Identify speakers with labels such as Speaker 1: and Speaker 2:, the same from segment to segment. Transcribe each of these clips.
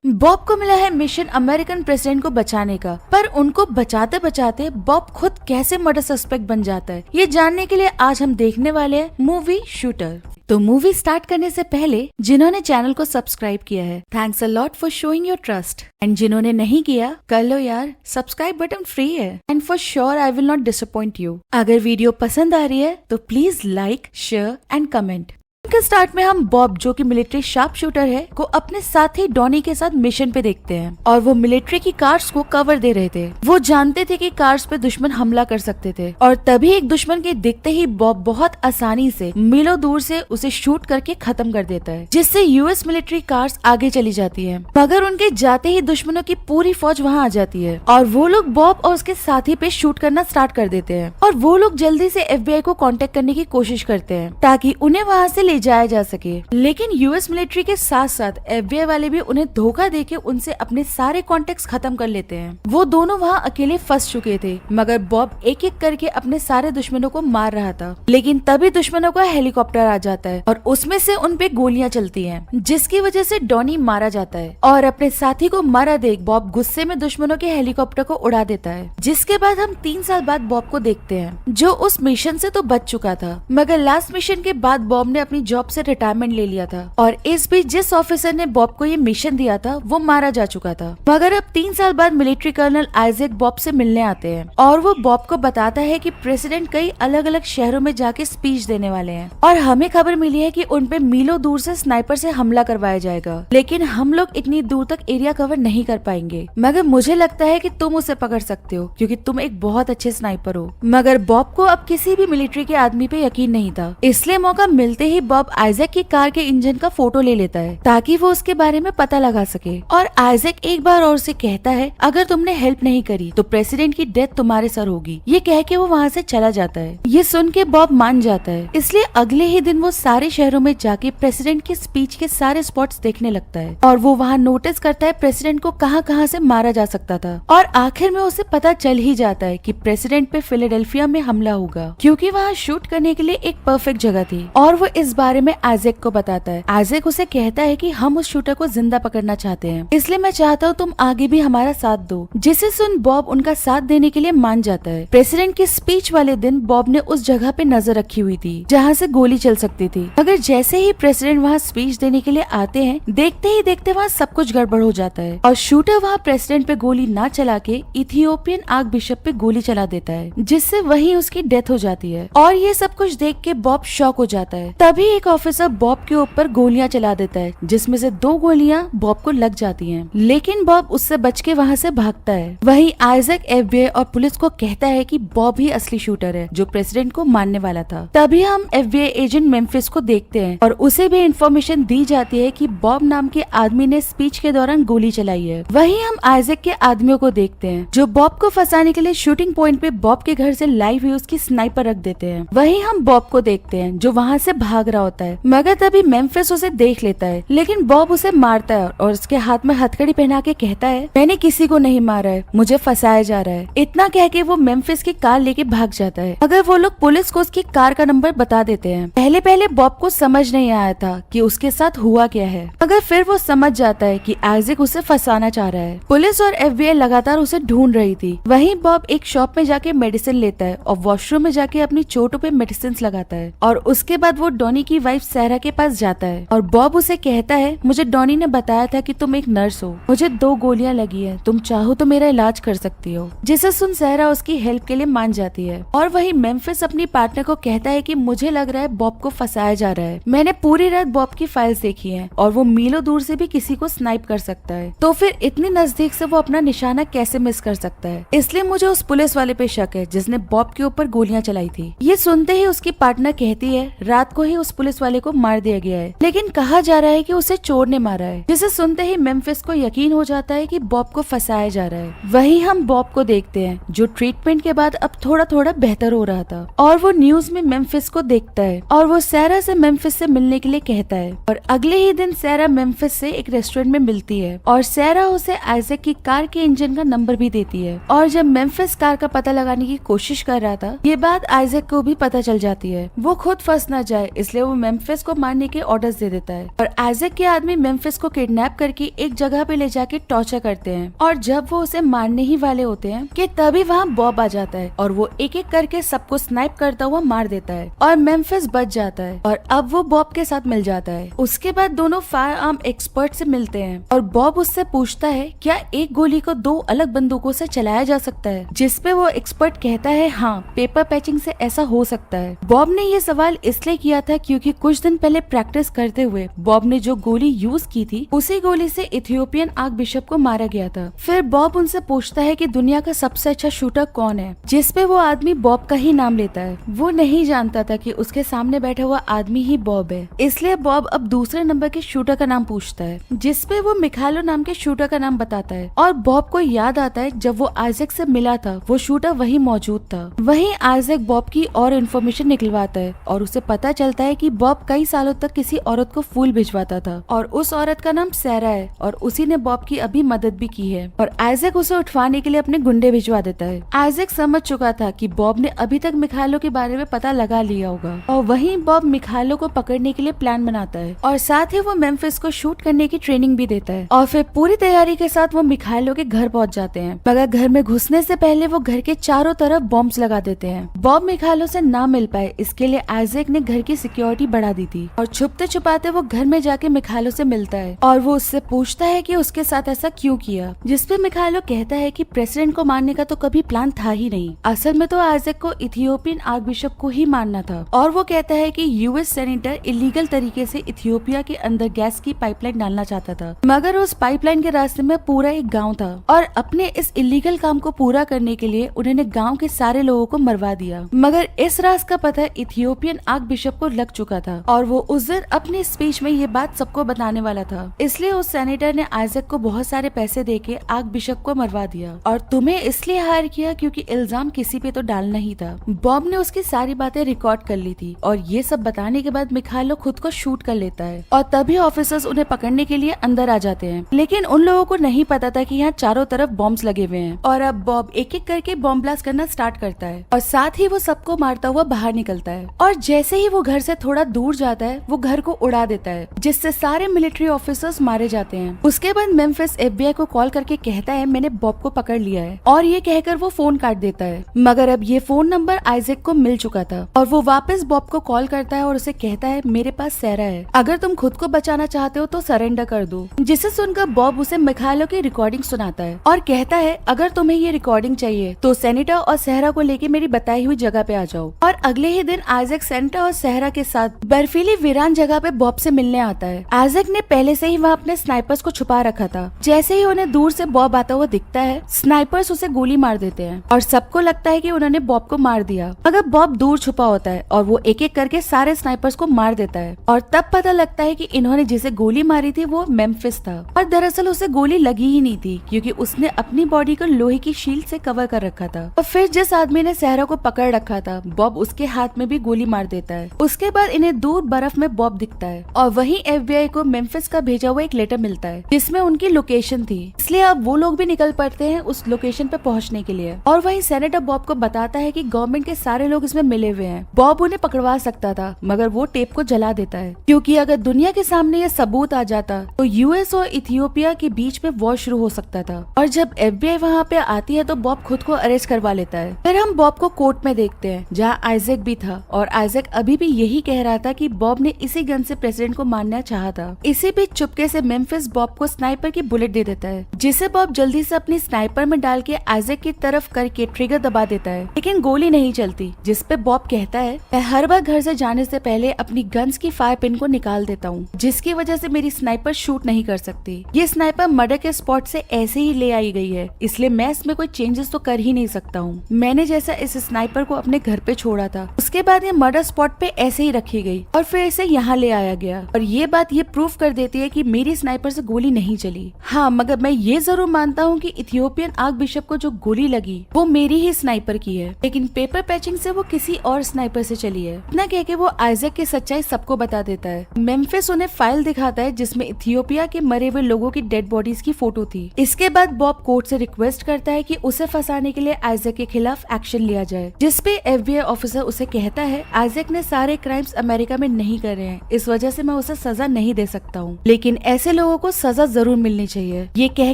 Speaker 1: Bob को मिला है मिशन अमेरिकन प्रेसिडेंट को बचाने का, पर उनको बचाते बचाते बॉब खुद कैसे मर्डर सस्पेक्ट बन जाता है, ये जानने के लिए आज हम देखने वाले हैं मूवी शूटर। तो मूवी स्टार्ट करने से पहले जिन्होंने चैनल को सब्सक्राइब किया है, thanks a lot for showing your trust, and जिन्होंने नहीं किया कर लो यार, सब्सक्राइब बटन फ्री है and for sure I will not disappoint you. अगर वीडियो पसंद आ रही है तो please like, share and comment. के स्टार्ट में हम बॉब जो कि मिलिट्री शार्प शूटर है को अपने साथी डॉनी के साथ मिशन पे देखते हैं और वो मिलिट्री की कार्स को कवर दे रहे थे। वो जानते थे कि कार्स पे दुश्मन हमला कर सकते थे और तभी एक दुश्मन के दिखते ही बॉब बहुत आसानी से मीलों दूर से उसे शूट करके खत्म कर देता है, जिससे यूएस मिलिट्री कार्स आगे चली जाती है। मगर उनके जाते ही दुश्मनों की पूरी फौज वहाँ आ जाती है और वो लोग बॉब और उसके साथी पे शूट करना स्टार्ट कर देते हैं और वो लोग जल्दी से FBI को कांटेक्ट करने की कोशिश करते हैं ताकि उन्हें वहाँ से ले जाया जा सके। लेकिन यूएस मिलिट्री के साथ साथ FBI वाले भी उन्हें धोखा देके उनसे अपने सारे कॉन्टेक्ट खत्म कर लेते हैं। वो दोनों वहाँ अकेले फंस चुके थे, मगर बॉब एक एक करके अपने सारे दुश्मनों को मार रहा था। लेकिन तभी दुश्मनों का हेलीकॉप्टर आ जाता है और उसमें से उन पे गोलियां चलती हैं, जिसकी वजह से डॉनी मारा जाता है और अपने साथी को मारा देख बॉब गुस्से में दुश्मनों के हेलीकॉप्टर को उड़ा देता है। जिसके बाद हम 3 साल बाद बॉब को देखते हैं जो उस मिशन से तो बच चुका था, मगर लास्ट मिशन के बाद बॉब ने अपनी जॉब से रिटायरमेंट ले लिया था और इस बीच जिस ऑफिसर ने बॉब को ये मिशन दिया था वो मारा जा चुका था। मगर अब 3 साल बाद मिलिट्री कर्नल आइजैक बॉब से मिलने आते हैं और वो बॉब को बताता है कि प्रेसिडेंट कई अलग अलग शहरों में जाके स्पीच देने वाले हैं और हमें खबर मिली है कि उन पे मीलों दूर से स्नाइपर से हमला करवाया जाएगा, लेकिन हम लोग इतनी दूर तक एरिया कवर नहीं कर पाएंगे, मगर मुझे लगता है कि तुम उसे पकड़ सकते हो क्योंकि तुम एक बहुत अच्छे स्नाइपर हो। मगर बॉब को अब किसी भी मिलिट्री के आदमी पे यकीन नहीं था, इसलिए मौका मिलते ही बॉब आइजैक की कार के इंजन का फोटो ले लेता है ताकि वो उसके बारे में पता लगा सके। और आइजैक एक बार और से कहता है अगर तुमने हेल्प नहीं करी तो प्रेसिडेंट की डेथ तुम्हारे सर होगी। ये कह के वो वहाँ से चला जाता है। ये सुन के बॉब मान जाता है, इसलिए अगले ही दिन वो सारे शहरों में जाके प्रेसिडेंट की स्पीच के सारे स्पॉट्स देखने लगता है और वो वहाँ नोटिस करता है प्रेसिडेंट को कहाँ कहाँ से मारा जा सकता था और आखिर में उसे पता चल ही जाता है कि प्रेसिडेंट पे फिलाडेल्फिया में हमला होगा क्योंकि वहाँ शूट करने के लिए एक परफेक्ट जगह थी और वो इस बारे में आइजैक को बताता है। आइजैक उसे कहता है कि हम उस शूटर को जिंदा पकड़ना चाहते हैं, इसलिए मैं चाहता हूँ तुम आगे भी हमारा साथ दो। जिसे सुन बॉब उनका साथ देने के लिए मान जाता है। प्रेसिडेंट की स्पीच वाले दिन बॉब ने उस जगह पे नजर रखी हुई थी जहाँ से गोली चल सकती थी, मगर जैसे ही प्रेसिडेंट वहाँ स्पीच देने के लिए आते हैं देखते ही देखते वहाँ सब कुछ गड़बड़ हो जाता है और शूटर वहाँ प्रेसिडेंट पे गोली ना चला के इथियोपियन आर्क बिशप पे गोली चला देता है, जिससे वही उसकी डेथ हो जाती है। और ये सब कुछ देख के बॉब शॉक हो जाता है। तभी एक ऑफिसर बॉब के ऊपर गोलियां चला देता है, जिसमें से 2 गोलियां बॉब को लग जाती हैं, लेकिन बॉब उससे बच के वहाँ से भागता है। वहीं आइजैक FBI और पुलिस को कहता है कि बॉब ही असली शूटर है जो प्रेसिडेंट को मारने वाला था। तभी हम FBI एजेंट मेम्फिस को देखते हैं और उसे भी इंफॉर्मेशन दी जाती है कि बॉब नाम के आदमी ने स्पीच के दौरान गोली चलाई है। वहीं हम आइजैक के आदमियों को देखते हैं जो बॉब को फंसाने के लिए शूटिंग पॉइंट पे बॉब के घर से लाइव ही उसकी स्नाइपर रख देते हैं। वहीं हम बॉब को देखते हैं जो वहाँ से भाग रहा होता है, मगर तभी मेम्फिस उसे देख लेता है, लेकिन बॉब उसे मारता है और उसके हाथ में हथकड़ी पहना के कहता है मैंने किसी को नहीं मारा है, मुझे फंसाया जा रहा है। इतना कह के वो मेम्फिस की कार लेके भाग जाता है, मगर वो लोग पुलिस को उसकी कार का नंबर बता देते हैं। पहले पहले बॉब को समझ नहीं आया था कि उसके साथ हुआ क्या है, मगर फिर वो समझ जाता है कि आइजैक उसे फंसाना चाह रहा है। पुलिस और FBI लगातार उसे ढूंढ रही थी। वहीं बॉब एक शॉप में जाके मेडिसिन लेता है और वॉशरूम में जाके अपनी चोटों पे मेडिसिन लगाता है और उसके बाद वो डॉनी की वाइफ सैरा के पास जाता है और बॉब उसे कहता है मुझे डॉनी ने बताया था कि तुम एक नर्स हो, मुझे 2 गोलियां लगी है, तुम चाहो तो मेरा इलाज कर सकती हो। जिसे सुन सैरा उसकी हेल्प के लिए मान जाती है और वही मेम्फिस अपनी पार्टनर को कहता है कि मुझे लग रहा है बॉब को फंसाया जा रहा है। मैंने पूरी रात बॉब की फाइल्स देखी है और वो मीलों दूर से भी किसी को स्नाइप कर सकता है, तो फिर इतनी नजदीक से वो अपना निशाना कैसे मिस कर सकता है। इसलिए मुझे उस पुलिस वाले पे शक है जिसने बॉब के ऊपर गोलियां चलाई थी। ये सुनते ही उसकी पार्टनर कहती है रात को ही उस पुलिस वाले को मार दिया गया है, लेकिन कहा जा रहा है कि उसे चोर ने मारा है। जिसे सुनते ही मेम्फिस को यकीन हो जाता है कि बॉब को फंसाया जा रहा है। वहीं हम बॉब को देखते हैं जो ट्रीटमेंट के बाद अब थोड़ा थोड़ा बेहतर हो रहा था और वो न्यूज में मेम्फिस को देखता है और वो सैरा से मेम्फिस से मिलने के लिए कहता है और अगले ही दिन सैरा मेम्फिस से एक रेस्टोरेंट में मिलती है और सैरा उसे आइजैक की कार के इंजन का नंबर भी देती है। और जब मेम्फिस कार का पता लगाने की कोशिश कर रहा था, ये बात आइजैक को भी पता चल जाती है। वो खुद फंस न जाए इसलिए वो मेम्फिस को मारने के ऑर्डर्स दे देता है और आइजैक के आदमी मेम्फिस को किडनैप करके एक जगह पे ले जाके टॉर्चर करते हैं और जब वो उसे मारने ही वाले होते हैं कि तभी वहाँ बॉब आ जाता है और वो एक एक करके सबको स्नाइप करता हुआ मार देता है और मेम्फिस बच जाता है और अब वो बॉब के साथ मिल जाता है। उसके बाद दोनों फायर आर्म एक्सपर्ट से मिलते हैं और बॉब उससे पूछता है क्या एक गोली को 2 अलग बंदूकों से चलाया जा सकता है, जिसपे वो एक्सपर्ट कहता है हाँ, पेपर पैचिंग से ऐसा हो सकता है। बॉब ने ये सवाल इसलिए किया था क्योंकि कुछ दिन पहले प्रैक्टिस करते हुए बॉब ने जो गोली यूज की थी उसी गोली से इथियोपियन आर्क बिशप को मारा गया था। फिर बॉब उनसे पूछता है कि दुनिया का सबसे अच्छा शूटर कौन है, जिसपे वो आदमी बॉब का ही नाम लेता है। वो नहीं जानता था कि उसके सामने बैठा हुआ आदमी ही बॉब है, इसलिए बॉब अब दूसरे नंबर के शूटर का नाम पूछता है, जिसपे वो मिखाइलो नाम के शूटर का नाम बताता है और बॉब को याद आता है जब वो आइजैक से मिला था वो शूटर वही मौजूद था। वहीं आइजैक बॉब की और इन्फॉर्मेशन निकलवाता है और उसे पता चलता है कि बॉब कई सालों तक किसी औरत को फूल भिजवाता था और उस औरत का नाम सैरा है और उसी ने बॉब की अभी मदद भी की है और आइजैक उसे उठवाने के लिए अपने गुंडे भिजवा देता है। आइजैक समझ चुका था कि बॉब ने अभी तक मिखाइलो के बारे में पता लगा लिया होगा और वहीं बॉब मिखाइलो को पकड़ने के लिए प्लान बनाता है और साथ ही वो मेम्फिस को शूट करने की ट्रेनिंग भी देता है और फिर पूरी तैयारी के साथ वो मिखाइलो के घर पहुंच जाते हैं। मगर घर में घुसने से पहले वो घर के चारों तरफ बॉम्ब्स लगा देते हैं। बॉब मिखाइलो से ना मिल पाए इसके लिए आइजैक ने घर की सिक्योरिटी बढ़ा दी थी और छुपते छुपाते वो घर में जाके मिखाइलो से मिलता है और वो उससे पूछता है कि उसके साथ ऐसा क्यों किया, जिसपे मिखाइलो कहता है कि प्रेसिडेंट को मारने का तो कभी प्लान था ही नहीं, असल में तो आइजैक को इथियोपियन आर्क बिशप को ही मारना था। और वो कहता है कि यूएस सेनेटर इलीगल तरीके से इथियोपिया के अंदर गैस की पाइपलाइन डालना चाहता था, मगर उस पाइपलाइन के रास्ते में पूरा एक गांव था और अपने इस इलीगल काम को पूरा करने के लिए उन्होंने गांव के सारे लोगों को मरवा दिया। मगर इस राज का पता इथियोपियन आर्क बिशप को लग चुका था और वो उस दिन अपनी स्पीच में ये बात सबको बताने वाला था, इसलिए उस सेनेटर ने आइजैक को बहुत सारे पैसे देके आर्क बिशप को मरवा दिया और तुम्हें इसलिए हायर किया क्योंकि इल्जाम किसी पे तो डालना ही था। बॉब ने उसकी सारी बातें रिकॉर्ड कर ली थी और ये सब बताने के बाद मिखाइलो खुद को शूट कर लेता है और तभी ऑफिसर्स उन्हें पकड़ने के लिए अंदर आ जाते हैं, लेकिन उन लोगों को नहीं पता था कि यहाँ चारों तरफ बॉम्ब्स लगे हुए हैं और अब बॉब एक एक करके बॉम्ब ब्लास्ट करना स्टार्ट करता है और साथ ही वो सबको मारता हुआ बाहर निकलता है और जैसे ही वो घर से थोड़ा दूर जाता है वो घर को उड़ा देता है, जिससे सारे मिलिट्री ऑफिसर्स मारे जाते हैं। उसके बाद मेम्फिस FBI को कॉल करके कहता है मैंने बॉब को पकड़ लिया है और ये कहकर वो फोन काट देता है। मगर अब ये फोन नंबर आइजैक को मिल चुका था और वो वापस बॉब को कॉल करता है और उसे कहता है मेरे पास सैरा है, अगर तुम खुद को बचाना चाहते हो तो सरेंडर कर दो। जिसे सुनकर बॉब उसे मिखाइलो की रिकॉर्डिंग सुनाता है और कहता है अगर तुम्हें ये रिकॉर्डिंग चाहिए तो सेनेटर और सहरा को लेके मेरी बताई हुई जगह पे आ जाओ। और अगले ही दिन आइजैक सेनेटर और सहरा के साथ बर्फीली वीरान जगह पे बॉब से मिलने आता है। आइजैक ने पहले से ही वहाँ अपने स्नाइपर्स को छुपा रखा था। जैसे ही उन्हें दूर से बॉब आता हुआ दिखता है स्नाइपर्स उसे गोली मार देते हैं और सबको लगता है कि उन्होंने बॉब को मार दिया, मगर बॉब दूर छुपा होता है और वो एक एक करके सारे स्नाइपर्स को मार देता है और तब पता लगता है कि इन्होंने जिसे गोली मारी थी वो मेम्फिस था और दरअसल उसे गोली लगी ही नहीं थी क्योंकि उसने अपनी बॉडी को लोहे की शील्ड से कवर कर रखा था। और फिर जिस आदमी ने सहरा को पकड़ रखा था बॉब उसके हाथ में भी गोली मार देता है। उसके बाद इन्हें दूर बर्फ में बॉब दिखता है और वहीं FBI को मेम्फिस का भेजा हुआ एक लेटर मिलता है जिसमें उनकी लोकेशन थी, इसलिए अब वो लोग भी निकल पड़ते हैं उस लोकेशन पे पहुंचने के लिए। और वहीं सेनेटर बॉब को बताता है कि गवर्नमेंट के सारे लोग इसमें मिले हुए हैं। बॉब उन्हें पकड़वा सकता था मगर वो टेप को जला देता है क्योंकि अगर दुनिया के सामने ये सबूत आ जाता तो यूएस और इथियोपिया के बीच में वॉर शुरू हो सकता था। और जब FBI वहाँ पे आती है तो बॉब खुद को अरेस्ट करवा लेता है। फिर हम बॉब को कोर्ट में देखते हैं जहाँ आइजैक भी था और आइजैक अभी भी यही कह रहा था कि बॉब ने इसी गन से प्रेसिडेंट को मारना चाहा था। इसी बीच चुपके से मेम्फिस बॉब को स्नाइपर की बुलेट दे देता है जिसे बॉब जल्दी से अपनी स्नाइपर में डाल के आइजैक की तरफ करके ट्रिगर दबा देता है, लेकिन गोली नहीं चलती। जिसपे बॉब कहता है मैं हर बार घर से जाने से पहले अपनी गन्स की फायर पिन को निकाल देता हूँ जिसकी वजह से मेरी स्नाइपर शूट नहीं कर सकती। ये स्नाइपर मर्डर के स्पॉट से ऐसे ही ले आई गई है, इसलिए मैं इसमें कोई चेंजेस तो कर ही नहीं सकता हूँ। मैंने जैसा इस स्नाइपर को अपने घर पे छोड़ा था उसके बाद ये मर्डर स्पॉट पे ऐसे ही रखी गई और फिर इसे यहाँ ले आया गया और ये बात ये प्रूफ कर देती है कि मेरी स्नाइपर से गोली नहीं चली। हाँ, मगर मैं ये जरूर मानता हूँ कि इथियोपियन आर्क बिशप को जो गोली लगी वो मेरी ही स्नाइपर की है, लेकिन पेपर पैचिंग से वो किसी और स्नाइपर से चली है। इतना कह के वो आइजैक की सच्चाई सबको बता देता है। मेम्फिस उन्हें फाइल दिखाता है जिसमें इथियोपिया के मरे हुए लोगों की डेड बॉडीज की फोटो थी। इसके बाद बॉब कोर्ट से रिक्वेस्ट करता है कि उसे फंसाने के लिए आइजैक के खिलाफ एक्शन लिया जाए, जिसपे FBI ऑफिसर उसे कहता है आइजैक ने सारे क्राइम्स क्राइम्स अमेरिका में नहीं कर रहे हैं, इस वजह से मैं उसे सजा नहीं दे सकता हूँ, लेकिन ऐसे लोगों को सजा जरूर मिलनी चाहिए। ये कह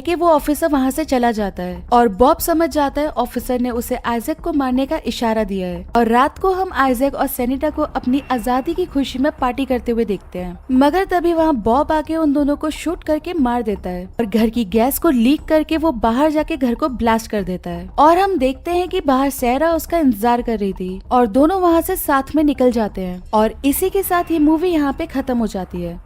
Speaker 1: के वो ऑफिसर वहाँ से चला जाता है और बॉब समझ जाता है ऑफिसर ने उसे आइजैक को मारने का इशारा दिया है। और रात को हम आइजैक और सेनेटा को अपनी आजादी की खुशी में पार्टी करते हुए देखते हैं, मगर तभी वहाँ बॉब आके उन दोनों को शूट करके मार देता है और घर की गैस को लीक करके वो बाहर जाके घर को ब्लास्ट कर देता है। और हम देखते हैं कि बाहर सैरा उसका इंतजार कर रही थी और दोनों वहाँ से साथ में निकल जाते हैं। और इसी के साथ ये मूवी यहाँ पे खत्म हो जाती है।